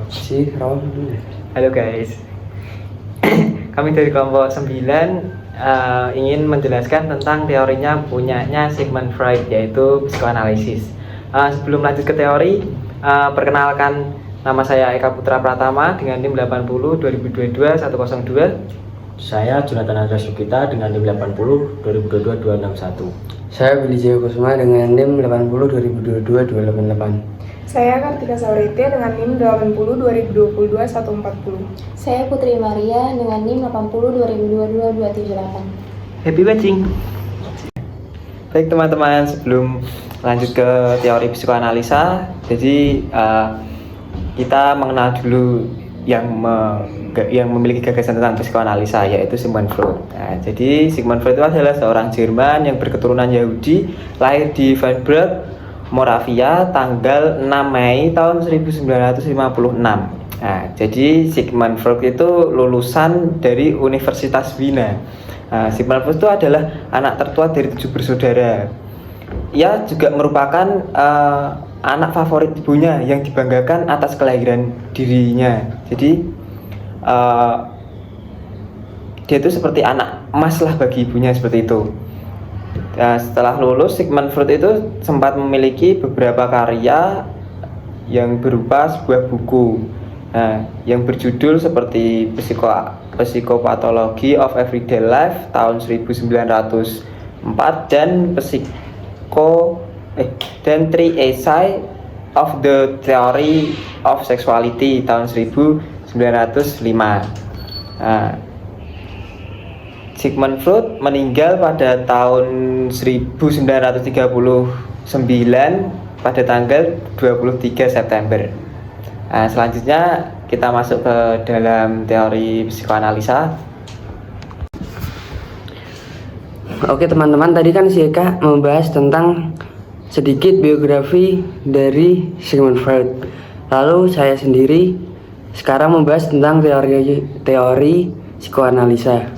Si Rawan dulu. Halo guys, kami dari kelompok 9 ingin menjelaskan tentang teorinya punyanya Sigmund Freud, yaitu psikoanalisis. Sebelum lanjut ke teori, perkenalkan, nama saya Eka Putra Pratama dengan NIM 80 2022 102. Saya Jonathan Andra Sukita dengan NIM 80 2022 261. Saya Billy Jaya Kusuma dengan NIM 80 2022 288. Saya Kartika Saurite dengan NIM 80 2022 140. Saya Putri Maria dengan NIM 80 2022 278. Happy watching. Baik teman-teman, sebelum lanjut ke teori psikoanalisa, jadi kita mengenal dulu yang memiliki gagasan tentang psikoanalisa, yaitu Sigmund Freud. Nah, jadi Sigmund Freud itu adalah seorang Jerman yang berketurunan Yahudi, lahir di Freiburg, Moravia, tanggal 6 Mei tahun 1956. Nah, jadi Sigmund Freud itu lulusan dari Universitas Wina. Nah, Sigmund Freud itu adalah anak tertua dari 7 bersaudara. Ia juga merupakan anak favorit ibunya yang dibanggakan atas kelahiran dirinya. Jadi dia itu seperti anak emas lah bagi ibunya, seperti itu. Nah, setelah lulus, Sigmund Freud itu sempat memiliki beberapa karya yang berupa sebuah buku, yang berjudul seperti Psychopathology of Everyday Life tahun 1904 dan Three Essays of the Theory of Sexuality tahun 1905. Sigmund Freud meninggal pada tahun 1939 pada tanggal 23 September. Nah, selanjutnya kita masuk ke dalam teori psikoanalisa. Oke teman-teman, tadi kan si Eka membahas tentang sedikit biografi dari Sigmund Freud. Lalu saya sendiri sekarang membahas tentang teori psikoanalisa.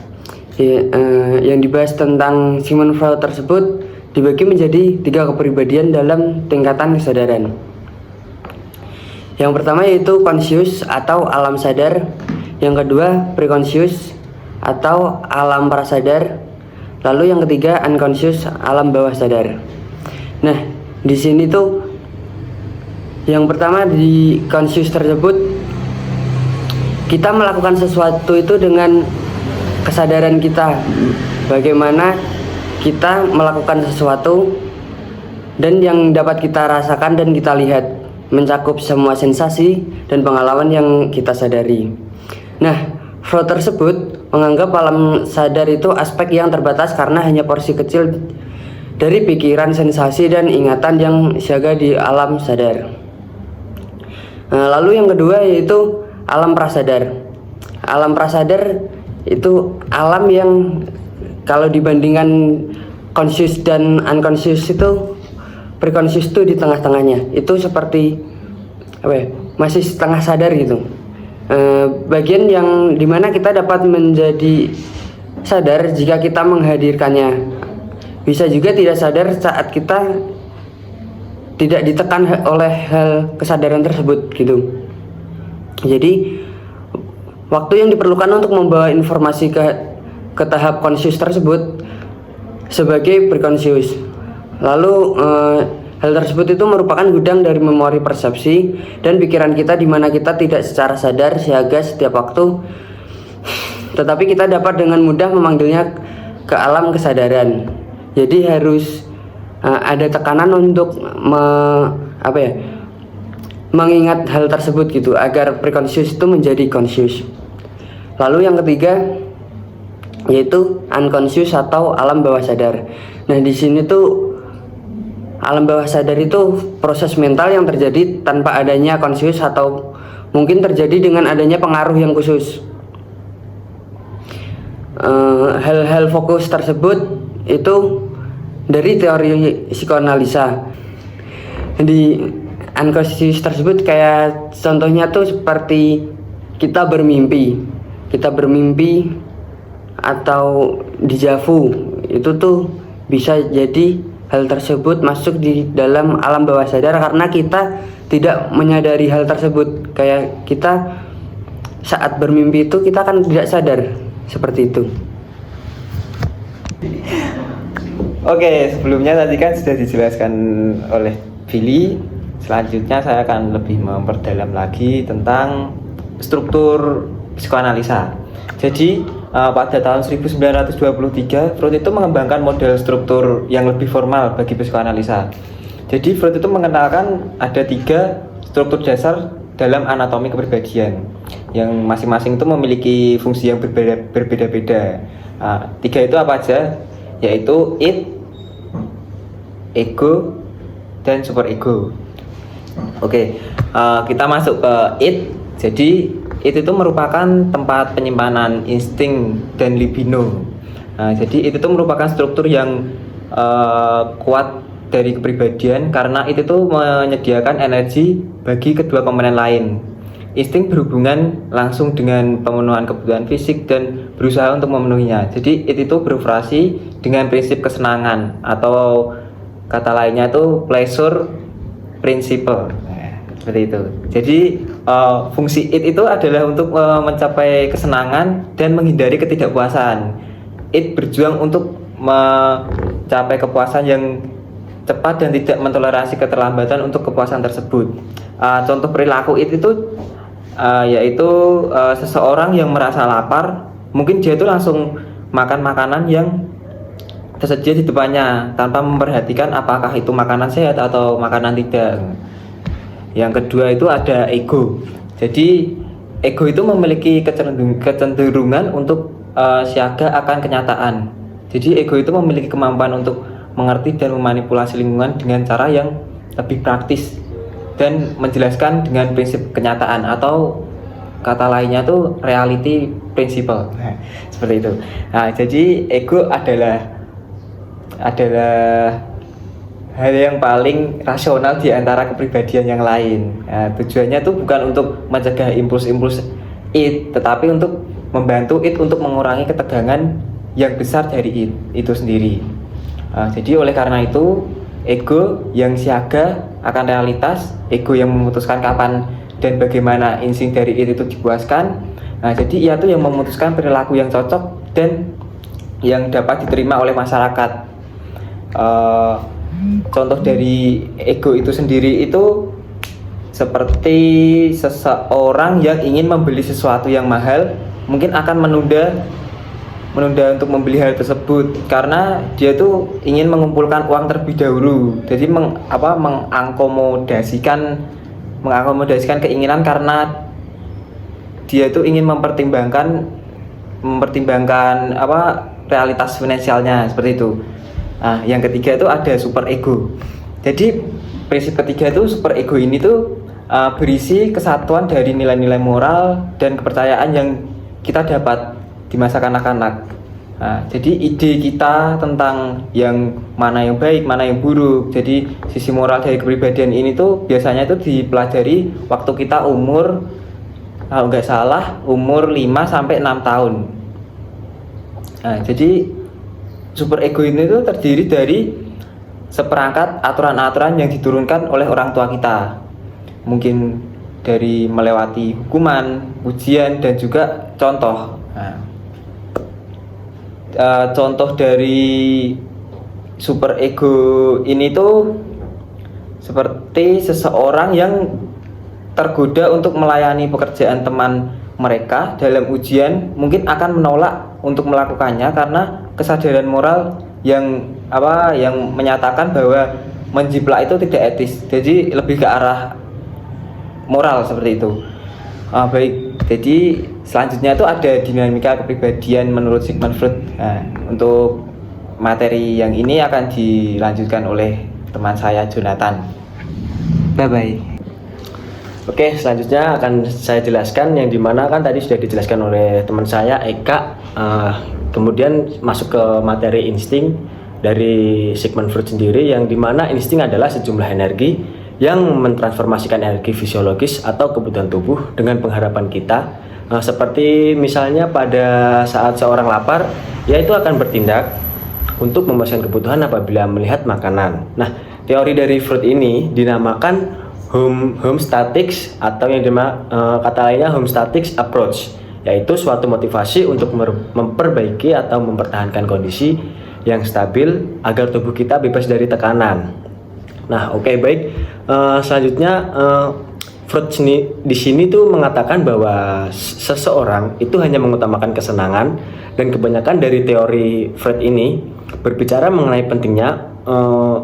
Yang dibahas tentang Sigmund Freud tersebut dibagi menjadi 3 kepribadian dalam tingkatan kesadaran. Yang pertama yaitu conscious atau alam sadar, yang kedua preconscious atau alam prasadar, lalu yang ketiga unconscious, alam bawah sadar. Nah, di sini tuh yang pertama di conscious tersebut kita melakukan sesuatu itu dengan kesadaran kita, bagaimana kita melakukan sesuatu dan yang dapat kita rasakan dan kita lihat, mencakup semua sensasi dan pengalaman yang kita sadari. Nah, Freud tersebut menganggap alam sadar itu aspek yang terbatas karena hanya porsi kecil dari pikiran, sensasi, dan ingatan yang siaga di alam sadar. Lalu yang kedua yaitu alam prasadar. Alam prasadar itu alam yang kalau dibandingkan conscious dan unconscious itu preconscious itu di tengah-tengahnya, itu seperti masih setengah sadar gitu. Bagian yang dimana kita dapat menjadi sadar jika kita menghadirkannya, bisa juga tidak sadar saat kita tidak ditekan oleh hal kesadaran tersebut gitu. Jadi waktu yang diperlukan untuk membawa informasi ke tahap conscious tersebut sebagai preconscious. Lalu hal tersebut itu merupakan gudang dari memori persepsi dan pikiran kita di mana kita tidak secara sadar siaga setiap waktu, tetapi kita dapat dengan mudah memanggilnya ke alam kesadaran. Jadi harus ada tekanan untuk mengingat hal tersebut gitu, agar preconscious itu menjadi conscious. Lalu yang ketiga yaitu unconscious atau alam bawah sadar. Nah, di sini tuh alam bawah sadar itu proses mental yang terjadi tanpa adanya conscious atau mungkin terjadi dengan adanya pengaruh yang khusus. Hal-hal fokus tersebut itu dari teori psikoanalisa. Di unconscious tersebut kayak contohnya tuh seperti kita bermimpi atau dejavu, itu tuh bisa jadi hal tersebut masuk di dalam alam bawah sadar karena kita tidak menyadari hal tersebut. Kayak kita saat bermimpi itu kita kan tidak sadar seperti itu. Oke, sebelumnya tadi kan sudah dijelaskan oleh Billy. Selanjutnya saya akan lebih memperdalam lagi tentang struktur psikoanalisa. Jadi pada tahun 1923 Freud itu mengembangkan model struktur yang lebih formal bagi psikoanalisa. Jadi Freud itu mengenalkan ada 3 struktur dasar dalam anatomi kepribadian yang masing-masing itu memiliki fungsi yang berbeda-beda. 3 itu apa aja? Yaitu id, ego, dan superego. Oke, kita masuk ke id. Jadi id itu merupakan tempat penyimpanan insting dan libido. Jadi id itu merupakan struktur yang kuat dari kepribadian karena id itu menyediakan energi bagi kedua komponen lain. Insting berhubungan langsung dengan pemenuhan kebutuhan fisik dan berusaha untuk memenuhinya. Jadi itu beroperasi dengan prinsip kesenangan atau kata lainnya itu pleasure principle. Seperti itu. Jadi fungsi itu adalah untuk mencapai kesenangan dan menghindari ketidakpuasan. Berjuang untuk mencapai kepuasan yang cepat dan tidak mentoleransi keterlambatan untuk kepuasan tersebut. Contoh perilaku itu yaitu seseorang yang merasa lapar, mungkin dia itu langsung makan makanan yang tersedia di depannya tanpa memperhatikan apakah itu makanan sehat atau makanan tidak. Yang kedua itu ada ego. Jadi ego itu memiliki kecenderungan untuk siaga akan kenyataan. Jadi ego itu memiliki kemampuan untuk mengerti dan memanipulasi lingkungan dengan cara yang lebih praktis dan menjelaskan dengan prinsip kenyataan atau kata lainnya tuh reality principle. Seperti itu. Nah, jadi ego adalah hal yang paling rasional di antara kepribadian yang lain. Nah, tujuannya tuh bukan untuk mencegah impuls-impuls id, tetapi untuk membantu id untuk mengurangi ketegangan yang besar dari id itu sendiri. Jadi oleh karena itu ego yang siaga akan realitas, ego yang memutuskan kapan dan bagaimana insting dari id itu dipuaskan. Nah, jadi ia tuh yang memutuskan perilaku yang cocok dan yang dapat diterima oleh masyarakat. Contoh dari ego itu sendiri itu seperti seseorang yang ingin membeli sesuatu yang mahal mungkin akan menunda untuk membeli hal tersebut karena dia tuh ingin mengumpulkan uang terlebih dahulu. Jadi mengakomodasikan keinginan karena dia tuh ingin mempertimbangkan realitas finansialnya seperti itu. Nah, yang ketiga itu ada super ego. Jadi prinsip ketiga itu super ego ini tuh berisi kesatuan dari nilai-nilai moral dan kepercayaan yang kita dapat di masa kanak-kanak. Nah, jadi ide kita tentang yang mana yang baik, mana yang buruk. Jadi sisi moral dari kepribadian ini tuh biasanya itu dipelajari waktu kita umur, kalau nggak salah umur 5 sampai 6 tahun. Nah, jadi super ego ini tuh terdiri dari seperangkat aturan-aturan yang diturunkan oleh orang tua kita. Mungkin dari melewati hukuman, ujian, dan juga contoh. Nah, contoh dari super ego ini tuh seperti seseorang yang tergoda untuk melayani pekerjaan teman mereka dalam ujian mungkin akan menolak untuk melakukannya karena kesadaran moral yang menyatakan bahwa menjiplak itu tidak etis. Jadi lebih ke arah moral seperti itu. Baik, jadi selanjutnya itu ada dinamika kepribadian menurut Sigmund Freud. Nah, untuk materi yang ini akan dilanjutkan oleh teman saya Jonathan. Bye bye. Oke, selanjutnya akan saya jelaskan yang dimana kan tadi sudah dijelaskan oleh teman saya Eka. Kemudian masuk ke materi insting dari Sigmund Freud sendiri, yang dimana insting adalah sejumlah energi yang mentransformasikan energi fisiologis atau kebutuhan tubuh dengan pengharapan kita. Seperti misalnya pada saat seorang lapar, yaitu akan bertindak untuk memuaskan kebutuhan apabila melihat makanan. Nah, teori dari Freud ini dinamakan homestatics atau yang kata lainnya homestatics approach, yaitu suatu motivasi untuk memperbaiki atau mempertahankan kondisi yang stabil agar tubuh kita bebas dari tekanan. Nah, oke, baik. Selanjutnya Freud di sini tuh mengatakan bahwa seseorang itu hanya mengutamakan kesenangan, dan kebanyakan dari teori Freud ini berbicara mengenai pentingnya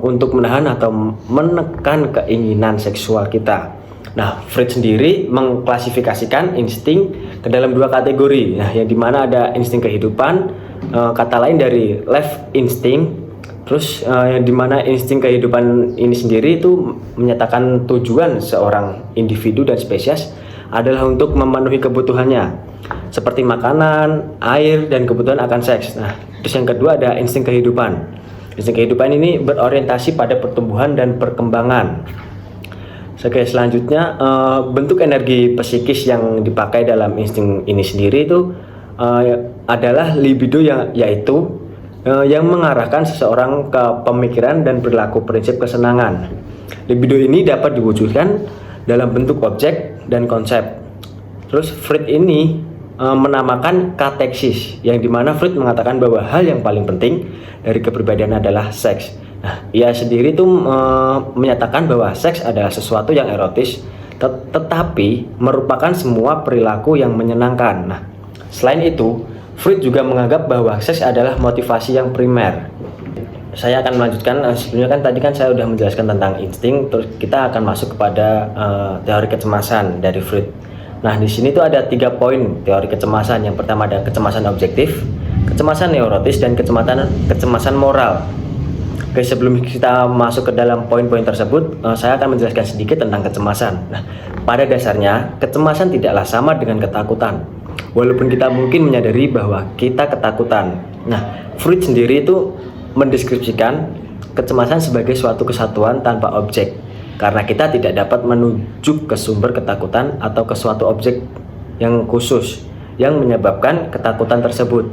untuk menahan atau menekan keinginan seksual kita. Nah, Freud sendiri mengklasifikasikan insting ke dalam dua kategori. Nah, yang dimana ada insting kehidupan, kata lain dari life instinct. Terus yang dimana insting kehidupan ini sendiri itu menyatakan tujuan seorang individu dan spesies adalah untuk memenuhi kebutuhannya seperti makanan, air, dan kebutuhan akan seks. Nah, terus yang kedua ada insting kehidupan. Insting kehidupan ini berorientasi pada pertumbuhan dan perkembangan. Oke, selanjutnya bentuk energi psikis yang dipakai dalam insting ini sendiri itu adalah libido, yaitu yang mengarahkan seseorang ke pemikiran dan perilaku prinsip kesenangan. Libido ini dapat diwujudkan dalam bentuk objek dan konsep. Terus Freud ini menamakan kateksis, yang dimana Freud mengatakan bahwa hal yang paling penting dari kepribadian adalah seks. Nah, ia sendiri tuh menyatakan bahwa seks adalah sesuatu yang erotis, tetapi merupakan semua perilaku yang menyenangkan. Nah, selain itu, Freud juga menganggap bahwa seks adalah motivasi yang primer. Saya akan melanjutkan. Sebelumnya kan tadi saya sudah menjelaskan tentang insting, terus kita akan masuk kepada teori kecemasan dari Freud. Nah, di sini tuh ada 3 poin teori kecemasan. Yang pertama ada kecemasan objektif, kecemasan neurotis, dan kecemasan moral. Oke, sebelum kita masuk ke dalam poin-poin tersebut, saya akan menjelaskan sedikit tentang kecemasan. Nah, pada dasarnya kecemasan tidaklah sama dengan ketakutan, walaupun kita mungkin menyadari bahwa kita ketakutan. Nah, Freud sendiri itu mendeskripsikan kecemasan sebagai suatu kesatuan tanpa objek, karena kita tidak dapat menuju ke sumber ketakutan atau ke suatu objek yang khusus yang menyebabkan ketakutan tersebut.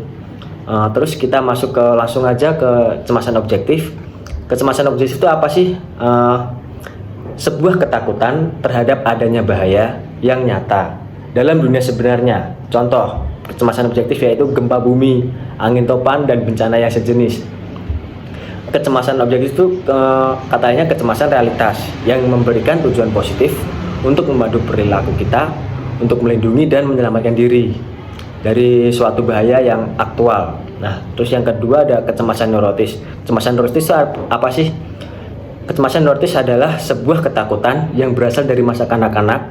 Terus kita masuk ke langsung aja ke kecemasan objektif. Kecemasan objektif itu apa sih? Sebuah ketakutan terhadap adanya bahaya yang nyata dalam dunia sebenarnya. Contoh kecemasan objektif yaitu gempa bumi, angin topan, dan bencana yang sejenis. Kecemasan objektif itu katanya kecemasan realitas yang memberikan tujuan positif untuk memandu perilaku kita untuk melindungi dan menyelamatkan diri dari suatu bahaya yang aktual. Nah, terus yang kedua ada kecemasan neurotis. Kecemasan neurotis itu apa sih? Kecemasan neurotis adalah sebuah ketakutan yang berasal dari masa kanak-kanak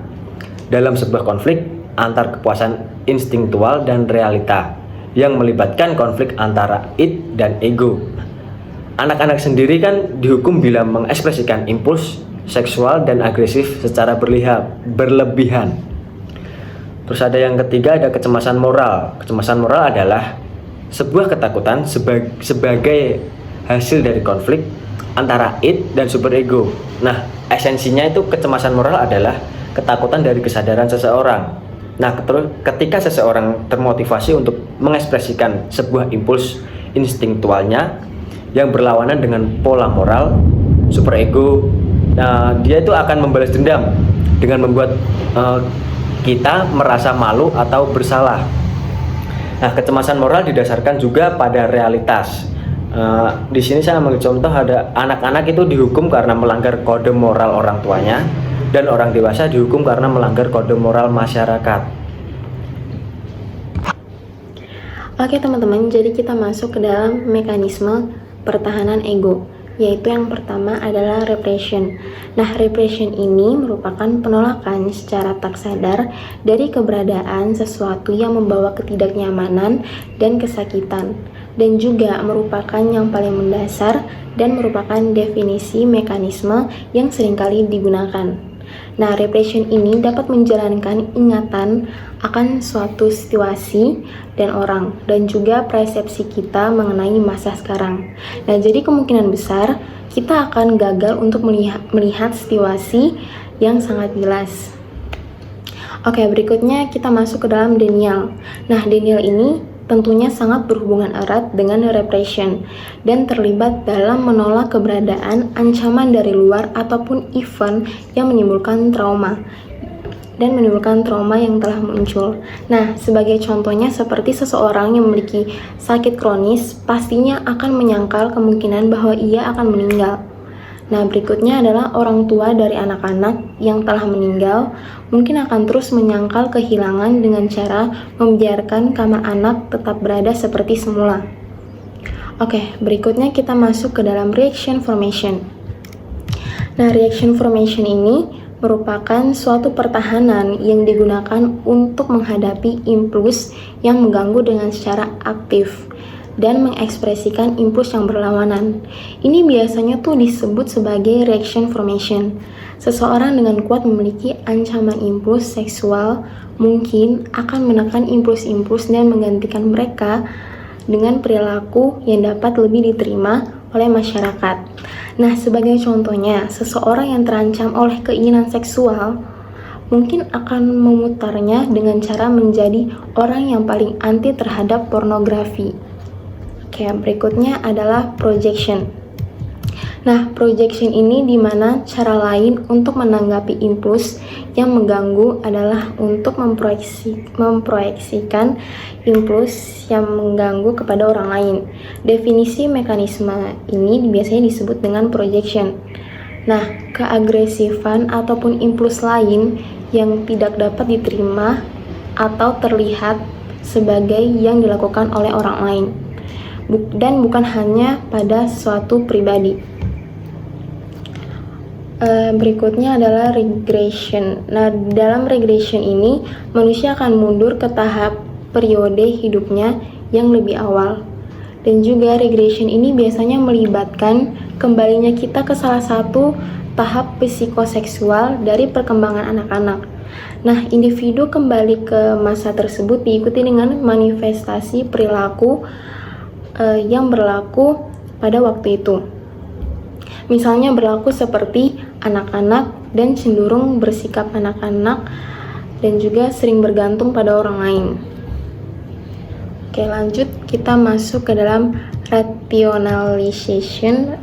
dalam sebuah konflik antar kepuasan instingtual dan realita yang melibatkan konflik antara id dan ego. Anak-anak sendiri kan dihukum bila mengekspresikan impuls seksual dan agresif secara berlebihan. Terus ada yang ketiga ada kecemasan moral. Kecemasan moral adalah sebuah ketakutan sebagai hasil dari konflik antara id dan superego. Nah, esensinya itu kecemasan moral adalah ketakutan dari kesadaran seseorang. Nah, ketika seseorang termotivasi untuk mengekspresikan sebuah impuls instingtualnya yang berlawanan dengan pola moral superego, nah, dia itu akan membalas dendam dengan membuat kita merasa malu atau bersalah. Nah, kecemasan moral didasarkan juga pada realitas. Di sini saya ambil contoh ada anak-anak itu dihukum karena melanggar kode moral orang tuanya, dan orang dewasa dihukum karena melanggar kode moral masyarakat. Oke teman-teman, jadi kita masuk ke dalam mekanisme pertahanan ego, yaitu yang pertama adalah repression. Nah, repression ini merupakan penolakan secara tak sadar dari keberadaan sesuatu yang membawa ketidaknyamanan dan kesakitan, dan juga merupakan yang paling mendasar dan merupakan definisi mekanisme yang seringkali digunakan. Nah, repression ini dapat menjalankan ingatan akan suatu situasi dan orang, dan juga persepsi kita mengenai masa sekarang. Nah, jadi kemungkinan besar kita akan gagal untuk melihat situasi yang sangat jelas. Oke, berikutnya kita masuk ke dalam denial. Nah, denial ini tentunya sangat berhubungan erat dengan repression dan terlibat dalam menolak keberadaan ancaman dari luar ataupun event yang menimbulkan trauma yang telah muncul. Nah, sebagai contohnya seperti seseorang yang memiliki sakit kronis pastinya akan menyangkal kemungkinan bahwa ia akan meninggal. Nah, berikutnya adalah orang tua dari anak-anak yang telah meninggal mungkin akan terus menyangkal kehilangan dengan cara membiarkan kamar anak tetap berada seperti semula. Oke, berikutnya kita masuk ke dalam reaction formation. Nah, reaction formation ini merupakan suatu pertahanan yang digunakan untuk menghadapi impuls yang mengganggu dengan secara aktif dan mengekspresikan impuls yang berlawanan. Ini biasanya tuh disebut sebagai reaction formation. Seseorang dengan kuat memiliki ancaman impuls seksual mungkin akan menekan impuls-impuls dan menggantikan mereka dengan perilaku yang dapat lebih diterima oleh masyarakat. Nah, sebagai contohnya, seseorang yang terancam oleh keinginan seksual mungkin akan memutarnya dengan cara menjadi orang yang paling anti terhadap pornografi. Oke, berikutnya adalah projection. Nah, projection ini dimana cara lain untuk menanggapi impuls yang mengganggu adalah untuk memproyeksikan impuls yang mengganggu kepada orang lain. Definisi mekanisme ini biasanya disebut dengan projection. Nah, keagresifan ataupun impuls lain yang tidak dapat diterima atau terlihat sebagai yang dilakukan oleh orang lain. Dan bukan hanya pada suatu pribadi. Berikutnya adalah regression. Nah, dalam regression ini manusia akan mundur ke tahap periode hidupnya yang lebih awal. Dan juga regression ini biasanya melibatkan kembalinya kita ke salah satu tahap psikoseksual dari perkembangan anak-anak. Nah, individu kembali ke masa tersebut diikuti dengan manifestasi perilaku yang berlaku pada waktu itu. Misalnya berlaku seperti anak-anak dan cenderung bersikap anak-anak dan juga sering bergantung pada orang lain. Oke, lanjut kita masuk ke dalam rationalization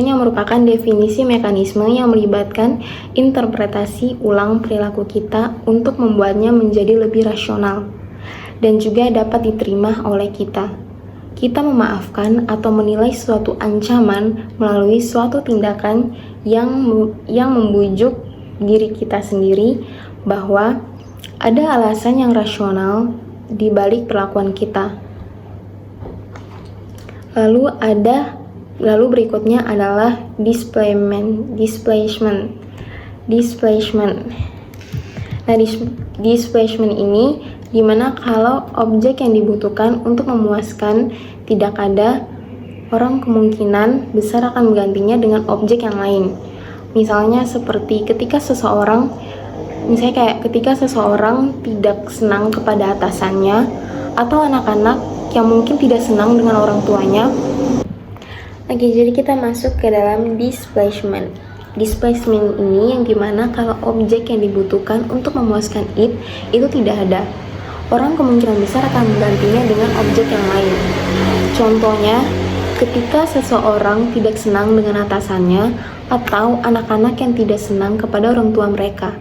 yang merupakan definisi mekanisme yang melibatkan interpretasi ulang perilaku kita untuk membuatnya menjadi lebih rasional dan juga dapat diterima oleh kita. Kita memaafkan atau menilai suatu ancaman melalui suatu tindakan yang membujuk diri kita sendiri bahwa ada alasan yang rasional di balik perlakuan kita. Lalu berikutnya adalah displacement. Nah, displacement ini dimana kalau objek yang dibutuhkan untuk memuaskan tidak ada, orang kemungkinan besar akan menggantinya dengan objek yang lain. Misalnya seperti ketika seseorang tidak senang kepada atasannya, atau anak-anak yang mungkin tidak senang dengan orang tuanya. Oke, jadi kita masuk ke dalam displacement. Displacement ini yang dimana kalau objek yang dibutuhkan untuk memuaskan itu tidak ada, orang kemungkinan besar akan menggantinya dengan objek yang lain. Contohnya, ketika seseorang tidak senang dengan atasannya atau anak-anak yang tidak senang kepada orang tua mereka,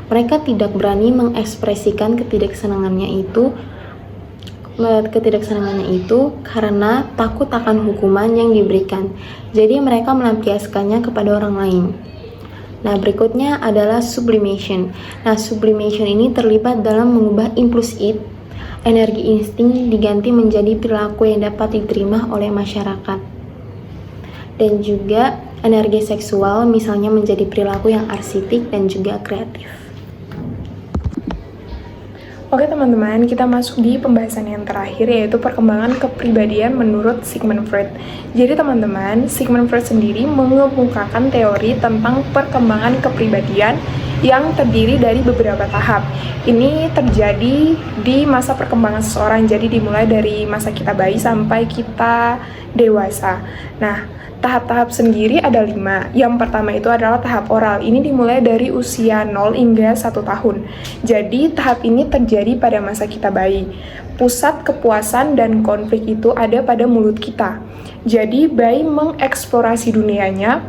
mereka tidak berani mengekspresikan ketidaksenangannya itu karena takut akan hukuman yang diberikan. Jadi mereka melampiaskannya kepada orang lain. Nah, berikutnya adalah sublimation. Nah, sublimation ini terlibat dalam mengubah impuls energi insting diganti menjadi perilaku yang dapat diterima oleh masyarakat. Dan juga energi seksual misalnya menjadi perilaku yang arsitik dan juga kreatif. Oke teman-teman, kita masuk di pembahasan yang terakhir yaitu perkembangan kepribadian menurut Sigmund Freud. Jadi teman-teman, Sigmund Freud sendiri mengemukakan teori tentang perkembangan kepribadian yang terdiri dari beberapa tahap. Ini terjadi di masa perkembangan seseorang, jadi dimulai dari masa kita bayi sampai kita dewasa. Nah, tahap-tahap sendiri ada 5. Yang pertama itu adalah tahap oral. Ini dimulai dari usia 0 hingga 1 tahun. Jadi tahap ini terjadi pada masa kita bayi. Pusat kepuasan dan konflik itu ada pada mulut kita. Jadi bayi mengeksplorasi dunianya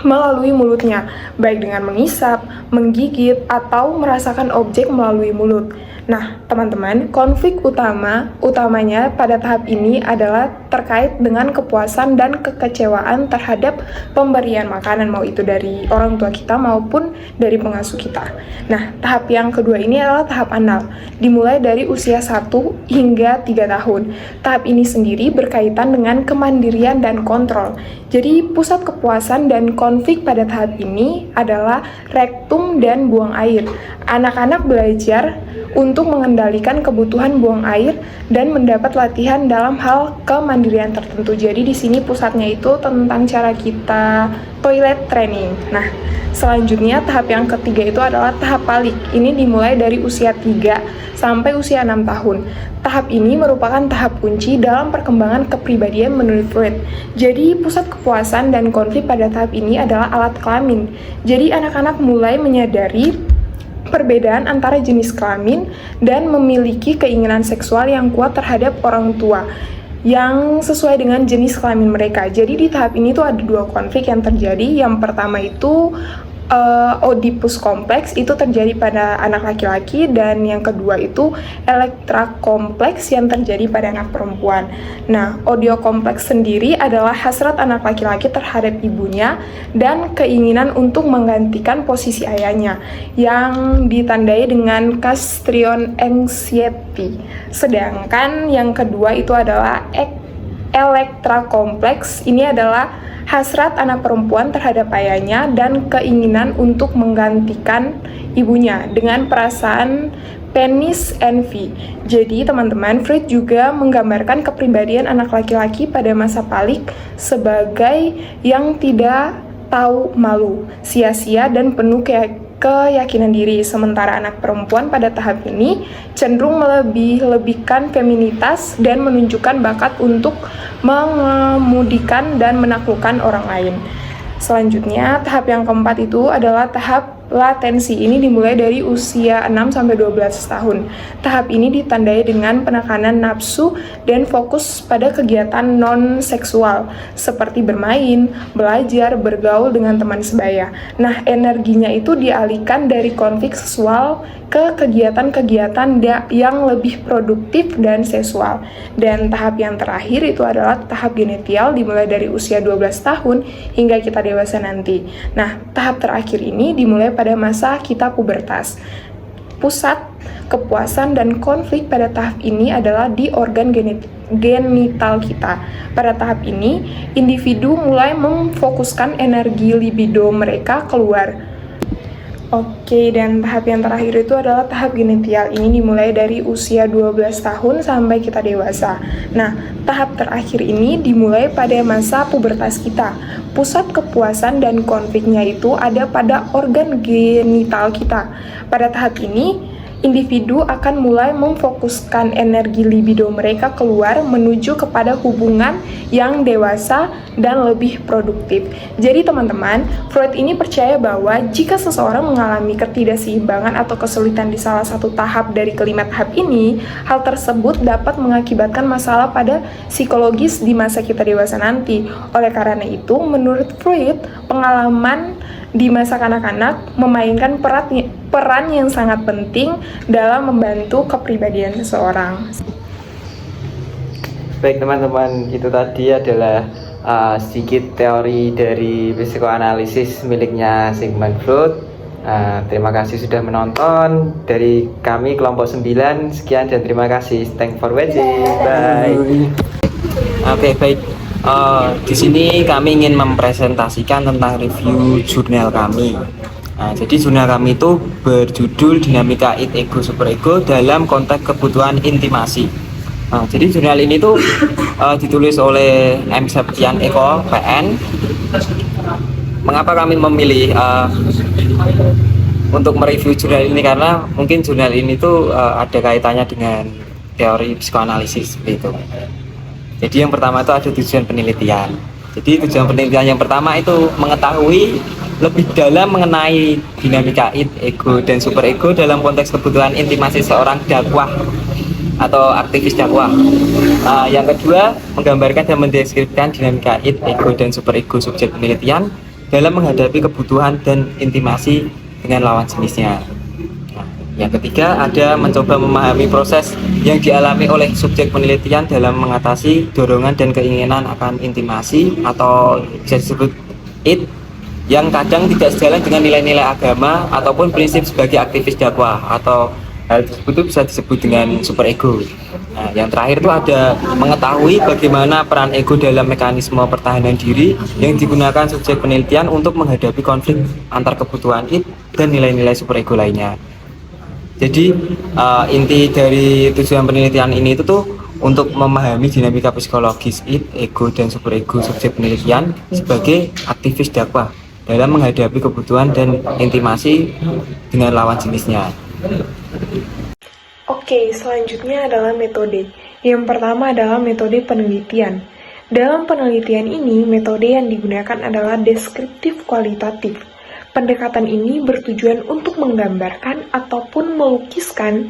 melalui mulutnya, baik dengan mengisap, menggigit, atau merasakan objek melalui mulut. Nah, teman-teman, konflik utamanya pada tahap ini adalah terkait dengan kepuasan dan kekecewaan terhadap pemberian makanan, mau itu dari orang tua kita maupun dari pengasuh kita. Nah, tahap yang kedua ini adalah tahap anal, dimulai dari usia 1 hingga 3 tahun. Tahap ini sendiri berkaitan dengan kemandirian dan kontrol. Jadi, pusat kepuasan dan konflik pada tahap ini adalah rektum dan buang air. Anak-anak belajar untuk mengendalikan kebutuhan buang air dan mendapat latihan dalam hal kemandirian tertentu. Jadi di sini pusatnya itu tentang cara kita toilet training. Nah, selanjutnya tahap yang ketiga itu adalah tahap palik. Ini dimulai dari usia 3 sampai usia 6 tahun. Tahap ini merupakan tahap kunci dalam perkembangan kepribadian menurut Freud. Jadi pusat kepuasan dan konflik pada tahap ini adalah alat kelamin. Jadi anak-anak mulai menyadari perbedaan antara jenis kelamin dan memiliki keinginan seksual yang kuat terhadap orang tua yang sesuai dengan jenis kelamin mereka. Jadi di tahap ini tuh ada 2 konflik yang terjadi. Yang pertama itu Oedipus kompleks, itu terjadi pada anak laki-laki, dan yang kedua itu Elektra kompleks yang terjadi pada anak perempuan. Nah, Oedipus kompleks sendiri adalah hasrat anak laki-laki terhadap ibunya dan keinginan untuk menggantikan posisi ayahnya yang ditandai dengan castration anxiety. Sedangkan yang kedua itu adalah Elektra kompleks. Ini adalah hasrat anak perempuan terhadap ayahnya dan keinginan untuk menggantikan ibunya dengan perasaan penis envy. Jadi teman-teman, Freud juga menggambarkan kepribadian anak laki-laki pada masa palik sebagai yang tidak tahu malu, sia-sia, dan penuh keyakinan diri. Sementara anak perempuan pada tahap ini cenderung melebih-lebihkan feminitas dan menunjukkan bakat untuk mengemudikan dan menaklukkan orang lain. Selanjutnya, tahap yang keempat itu adalah tahap latensi. Ini dimulai dari usia 6 sampai 12 tahun. Tahap ini ditandai dengan penekanan nafsu dan fokus pada kegiatan non-seksual seperti bermain, belajar, bergaul dengan teman sebaya. Nah, energinya itu dialihkan dari konflik seksual ke kegiatan-kegiatan yang lebih produktif dan seksual. Dan tahap yang terakhir itu adalah tahap genetial, dimulai dari usia 12 tahun hingga kita dewasa nanti. Nah, tahap terakhir ini dimulai pada masa kita pubertas. Pusat kepuasan dan konflik pada tahap ini adalah di organ genital kita. Pada tahap ini, individu mulai memfokuskan energi libido mereka keluar. Oke, dan tahap yang terakhir itu adalah tahap genetial. Ini dimulai dari usia 12 tahun sampai kita dewasa. Nah, tahap terakhir ini dimulai pada masa pubertas kita. Pusat kepuasan dan konfliknya itu ada pada organ genital kita. Pada tahap ini, individu akan mulai memfokuskan energi libido mereka keluar menuju kepada hubungan yang dewasa dan lebih produktif. Jadi teman-teman, Freud ini percaya bahwa jika seseorang mengalami ketidakseimbangan atau kesulitan di salah satu tahap dari kelima tahap ini, hal tersebut dapat mengakibatkan masalah pada psikologis di masa kita dewasa nanti. Oleh karena itu, menurut Freud, pengalaman di masa kanak-kanak memainkan peran yang sangat penting dalam membantu kepribadian seseorang. Baik teman-teman, itu tadi adalah sedikit teori dari psikoanalisis miliknya Sigmund Freud. Terima kasih sudah menonton. Dari kami kelompok 9, sekian dan terima kasih. Thanks for watching. Bye. Oke, baik. Di sini kami ingin mempresentasikan tentang review jurnal kami. Jadi jurnal kami itu berjudul Dinamika Id Ego Superego dalam konteks kebutuhan intimasi. Jadi jurnal ini tuh ditulis oleh M. Septian Eko, PN. Mengapa kami memilih untuk mereview jurnal ini karena mungkin jurnal ini tuh ada kaitannya dengan teori psikoanalisis seperti itu. Jadi yang pertama itu ada tujuan penelitian. Jadi tujuan penelitian yang pertama itu mengetahui lebih dalam mengenai dinamika id, ego, dan superego dalam konteks kebutuhan intimasi seorang dakwah atau aktivis dakwah. Yang kedua, menggambarkan dan mendeskripsikan dinamika id, ego, dan superego subjek penelitian dalam menghadapi kebutuhan dan intimasi dengan lawan jenisnya. Yang ketiga, ada mencoba memahami proses yang dialami oleh subjek penelitian dalam mengatasi dorongan dan keinginan akan intimasi atau bisa disebut id yang kadang tidak sejalan dengan nilai-nilai agama ataupun prinsip sebagai aktivis dakwah, atau hal tersebut itu bisa disebut dengan superego. Nah, yang terakhir itu ada mengetahui bagaimana peran ego dalam mekanisme pertahanan diri yang digunakan subjek penelitian untuk menghadapi konflik antar kebutuhan id dan nilai-nilai superego lainnya. Jadi inti dari tujuan penelitian ini itu tuh untuk memahami dinamika psikologis id, ego, dan superego subjek penelitian sebagai aktivis dakwah dalam menghadapi kebutuhan dan intimasi dengan lawan jenisnya. Oke, selanjutnya adalah metode. Yang pertama adalah metode penelitian. Dalam penelitian ini, metode yang digunakan adalah deskriptif kualitatif. Pendekatan ini bertujuan untuk menggambarkan ataupun melukiskan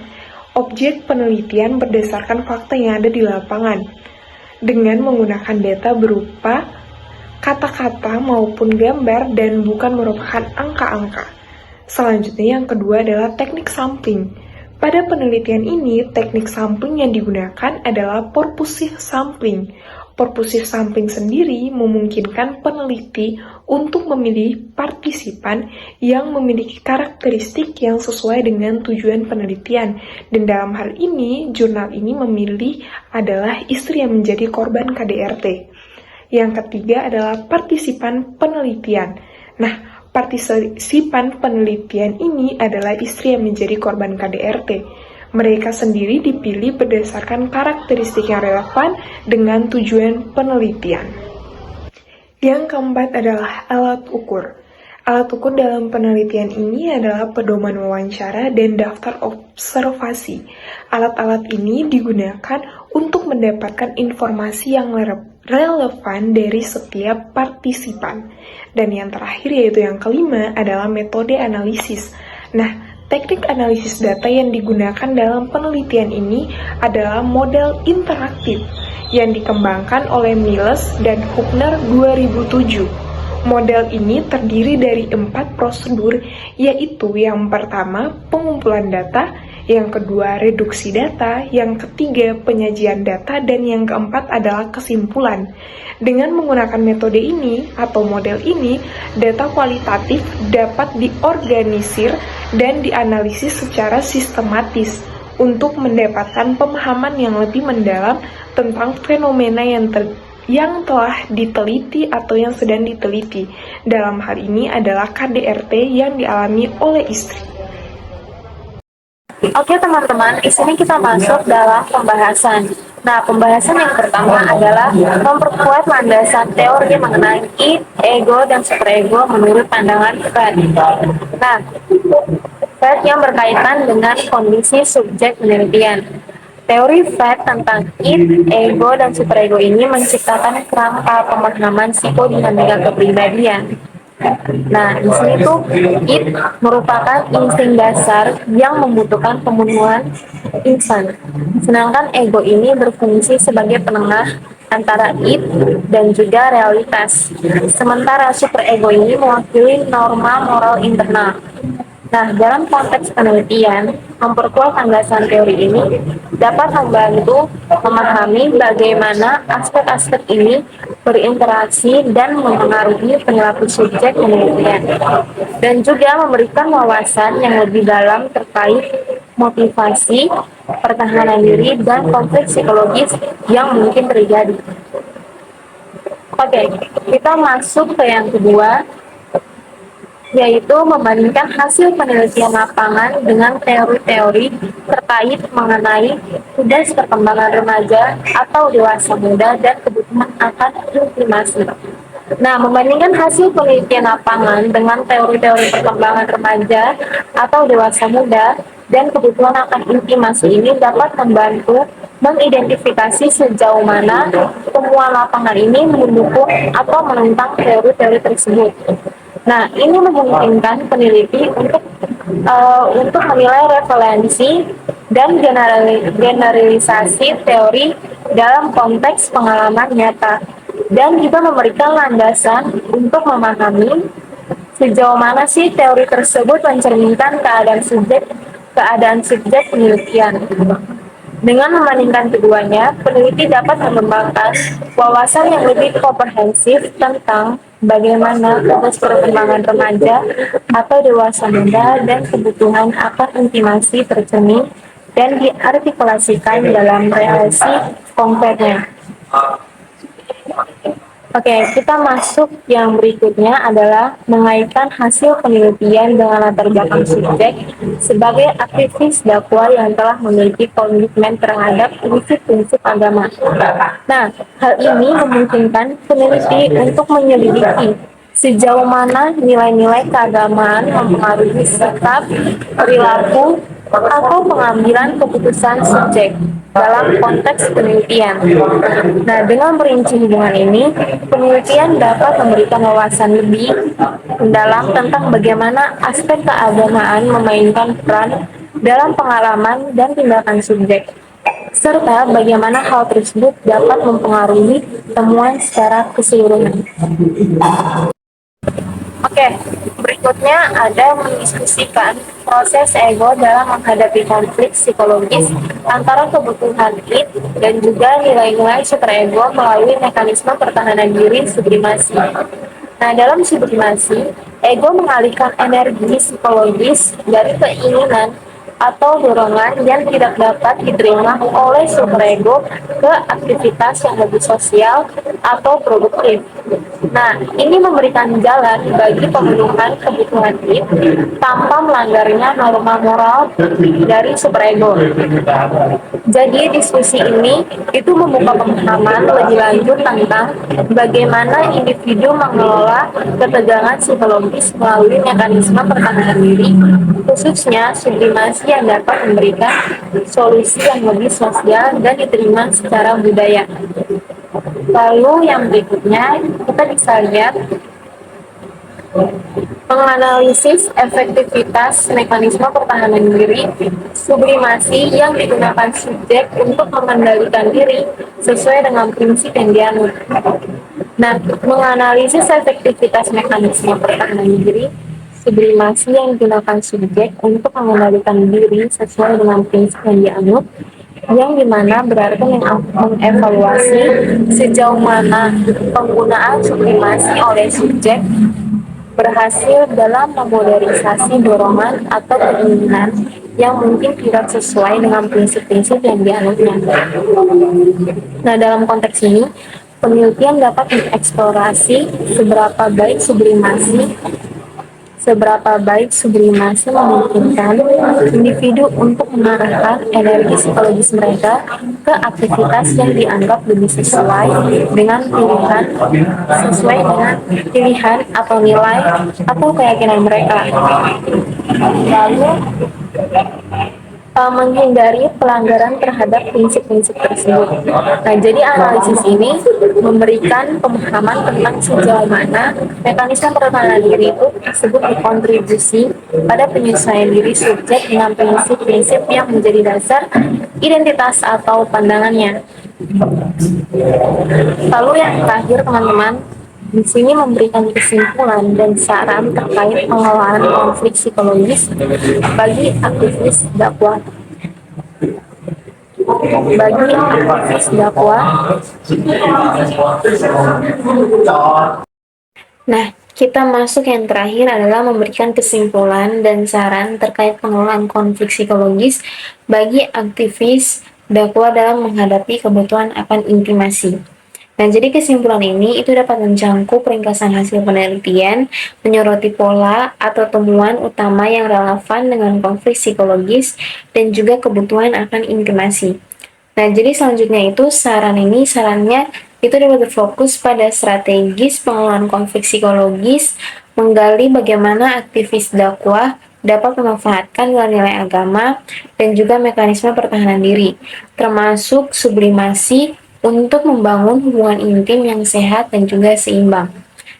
objek penelitian berdasarkan fakta yang ada di lapangan dengan menggunakan data berupa kata-kata maupun gambar dan bukan merupakan angka-angka. Selanjutnya yang kedua adalah teknik sampling. Pada penelitian ini, teknik sampling yang digunakan adalah purposive sampling. Purposive sampling sendiri memungkinkan peneliti untuk memilih partisipan yang memiliki karakteristik yang sesuai dengan tujuan penelitian. Dan dalam hal ini, jurnal ini memilih adalah istri yang menjadi korban KDRT. Yang ketiga adalah partisipan penelitian. Nah, partisipan penelitian ini adalah istri yang menjadi korban KDRT. Mereka sendiri dipilih berdasarkan karakteristik yang relevan dengan tujuan penelitian. Yang keempat adalah alat ukur. Alat ukur dalam penelitian ini adalah pedoman wawancara dan daftar observasi. Alat-alat ini digunakan untuk mendapatkan informasi yang relevan dari setiap partisipan. Dan yang terakhir yaitu yang kelima adalah metode analisis. Nah, teknik analisis data yang digunakan dalam penelitian ini adalah model interaktif yang dikembangkan oleh Miles dan Huckner 2007. Model ini terdiri dari 4 prosedur, yaitu yang pertama pengumpulan data, yang kedua reduksi data, yang ketiga penyajian data, dan yang keempat adalah kesimpulan. Dengan menggunakan metode ini atau model ini, data kualitatif dapat diorganisir dan dianalisis secara sistematis untuk mendapatkan pemahaman yang lebih mendalam tentang fenomena yang telah diteliti atau yang sedang diteliti. Dalam hal ini adalah KDRT yang dialami oleh istri. Oke teman-teman, di sini kita masuk dalam pembahasan. Nah, pembahasan yang pertama adalah memperkuat landasan teori mengenai id, ego, dan superego menurut pandangan Freud. Nah, Freud yang berkaitan dengan kondisi subjek penelitian. Teori Freud tentang id, ego, dan superego ini menciptakan kerangka pemahaman psikodinamika kepribadian. Nah, di sini tuh id merupakan insting dasar yang membutuhkan pemenuhan insan. Sedangkan ego ini berfungsi sebagai penengah antara id dan juga realitas. Sementara superego ini mewakili norma moral internal. Nah, dalam konteks penelitian, memperkuat landasan teori ini dapat membantu memahami bagaimana aspek-aspek ini berinteraksi dan mempengaruhi perilaku subjek penelitian, dan juga memberikan wawasan yang lebih dalam terkait motivasi, pertahanan diri, dan konflik psikologis yang mungkin terjadi. Oke, kita masuk ke yang kedua, yaitu membandingkan hasil penelitian lapangan dengan teori-teori terkait mengenai tugas perkembangan remaja atau dewasa muda dan kebutuhan akan intimasi. Nah, membandingkan hasil penelitian lapangan dengan teori-teori perkembangan remaja atau dewasa muda dan kebutuhan akan intimasi ini dapat membantu mengidentifikasi sejauh mana temuan lapangan ini mendukung atau menentang teori-teori tersebut. Nah, ini memungkinkan peneliti untuk menilai referensi dan generalisasi teori dalam konteks pengalaman nyata dan juga memberikan landasan untuk memahami sejauh mana sih teori tersebut mencerminkan keadaan subjek penelitian. Dengan membandingkan keduanya, peneliti dapat mengembangkan wawasan yang lebih komprehensif tentang bagaimana proses perkembangan remaja atau dewasa muda dan kebutuhan akan intimasi tercermin dan diartikulasikan dalam relasi konkretnya. Oke, kita masuk yang berikutnya adalah mengaitkan hasil penelitian dengan latar belakang subjek sebagai aktivis dakwah yang telah memiliki komitmen terhadap prinsip-prinsip agama. Nah, hal ini memungkinkan peneliti untuk menyelidiki sejauh mana nilai-nilai keagamaan mempengaruhi sikap, perilaku, atau pengambilan keputusan subjek dalam konteks penelitian. Nah, dengan merinci hubungan ini, penelitian dapat memberikan wawasan lebih mendalam tentang bagaimana aspek keagamaan memainkan peran dalam pengalaman dan tindakan subjek, serta bagaimana hal tersebut dapat mempengaruhi temuan secara keseluruhan. Oke, berikutnya ada mendiskusikan proses ego dalam menghadapi konflik psikologis antara kebutuhan id dan juga nilai-nilai superego melalui mekanisme pertahanan diri sublimasi. Nah, dalam sublimasi, ego mengalihkan energi psikologis dari keinginan atau dorongan yang tidak dapat diterima oleh superego ke aktivitas yang lebih sosial atau produktif. Nah, ini memberikan jalan bagi pemenuhan kebutuhan id tanpa melanggarnya norma moral dari superego. Jadi diskusi ini itu membuka pemahaman lebih lanjut tentang bagaimana individu mengelola ketegangan psikologis melalui mekanisme pertahanan diri, khususnya sublimasi yang dapat memberikan solusi yang lebih sosial dan diterima secara budaya. Lalu yang berikutnya kita bisa lihat menganalisis efektivitas mekanisme pertahanan diri sublimasi yang digunakan subjek untuk mengendalikan diri sesuai dengan prinsip yang dianut. Nah, menganalisis efektivitas mekanisme pertahanan diri sublimasi yang digunakan subjek untuk mengendalikan diri sesuai dengan prinsip yang dianut, yang dimana berarti mengevaluasi sejauh mana penggunaan sublimasi oleh subjek berhasil dalam memodernisasi dorongan atau keinginan yang mungkin tidak sesuai dengan prinsip-prinsip yang dianutnya. Nah, dalam konteks ini, penelitian dapat mengeksplorasi seberapa baik sublimasi memungkinkan individu untuk mengarahkan energi psikologis mereka ke aktivitas yang dianggap lebih sesuai dengan pilihan atau nilai atau keyakinan mereka. Lalu menghindari pelanggaran terhadap prinsip-prinsip tersebut. Nah, jadi analisis ini memberikan pemahaman tentang sejauh mana mekanisme pertahanan diri itu tersebut berkontribusi pada penyesuaian diri subjek dengan prinsip-prinsip yang menjadi dasar identitas atau pandangannya. Lalu yang terakhir, teman-teman, di sini memberikan kesimpulan dan saran terkait pengelolaan konflik psikologis bagi aktivis dakwah. Nah, kita masuk yang terakhir adalah memberikan kesimpulan dan saran terkait pengelolaan konflik psikologis bagi aktivis dakwah dalam menghadapi kebutuhan akan intimasi. Nah, jadi kesimpulan ini itu dapat menjangkau ringkasan hasil penelitian, menyoroti pola atau temuan utama yang relevan dengan konflik psikologis dan juga kebutuhan akan intimasi. Nah, jadi selanjutnya itu sarannya itu dapat berfokus pada strategis pengelolaan konflik psikologis, menggali bagaimana aktivis dakwah dapat memanfaatkan nilai-nilai agama dan juga mekanisme pertahanan diri, termasuk sublimasi untuk membangun hubungan intim yang sehat dan juga seimbang.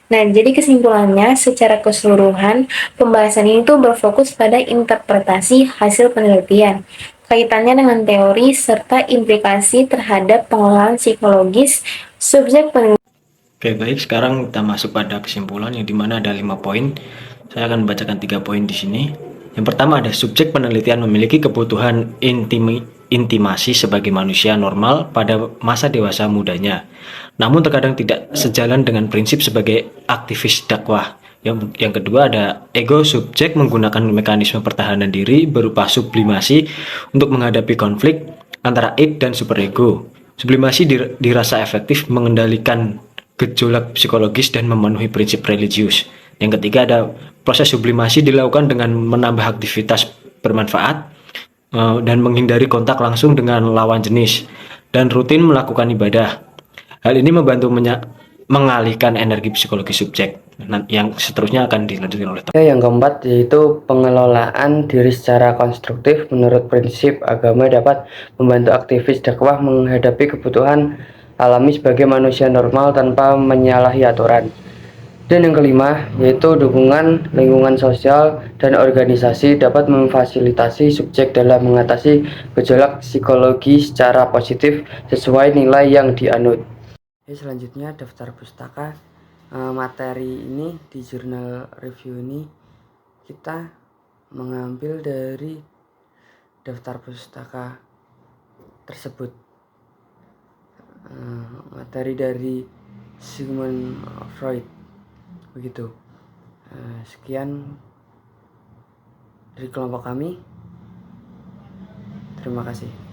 Nah, jadi kesimpulannya, secara keseluruhan, pembahasan ini tuh berfokus pada interpretasi hasil penelitian, kaitannya dengan teori, serta implikasi terhadap pengelolaan psikologis subjek penelitian. Oke, baik. Sekarang kita masuk pada kesimpulan yang dimana ada 5 poin. Saya akan membacakan 3 poin di sini. Yang pertama ada subjek penelitian memiliki kebutuhan intimasi sebagai manusia normal pada masa dewasa mudanya. Namun terkadang tidak sejalan dengan prinsip sebagai aktivis dakwah. Yang kedua ada ego subjek menggunakan mekanisme pertahanan diri berupa sublimasi untuk menghadapi konflik antara id dan superego. Sublimasi dirasa efektif mengendalikan gejolak psikologis dan memenuhi prinsip religius. Yang ketiga ada proses sublimasi dilakukan dengan menambah aktivitas bermanfaat dan menghindari kontak langsung dengan lawan jenis dan rutin melakukan ibadah. Hal ini membantu mengalihkan energi psikologi subjek. Yang seterusnya akan dilanjutkan oleh Oke, yang keempat yaitu pengelolaan diri secara konstruktif. Menurut prinsip agama dapat membantu aktivis dakwah menghadapi kebutuhan alami sebagai manusia normal tanpa menyalahi aturan. Dan yang kelima yaitu dukungan lingkungan sosial dan organisasi dapat memfasilitasi subjek dalam mengatasi gejolak psikologi secara positif sesuai nilai yang dianut. Selanjutnya daftar pustaka. Materi ini di jurnal review ini kita mengambil dari daftar pustaka tersebut. Materi dari Sigmund Freud begitu. Sekian dari kelompok kami, terima kasih.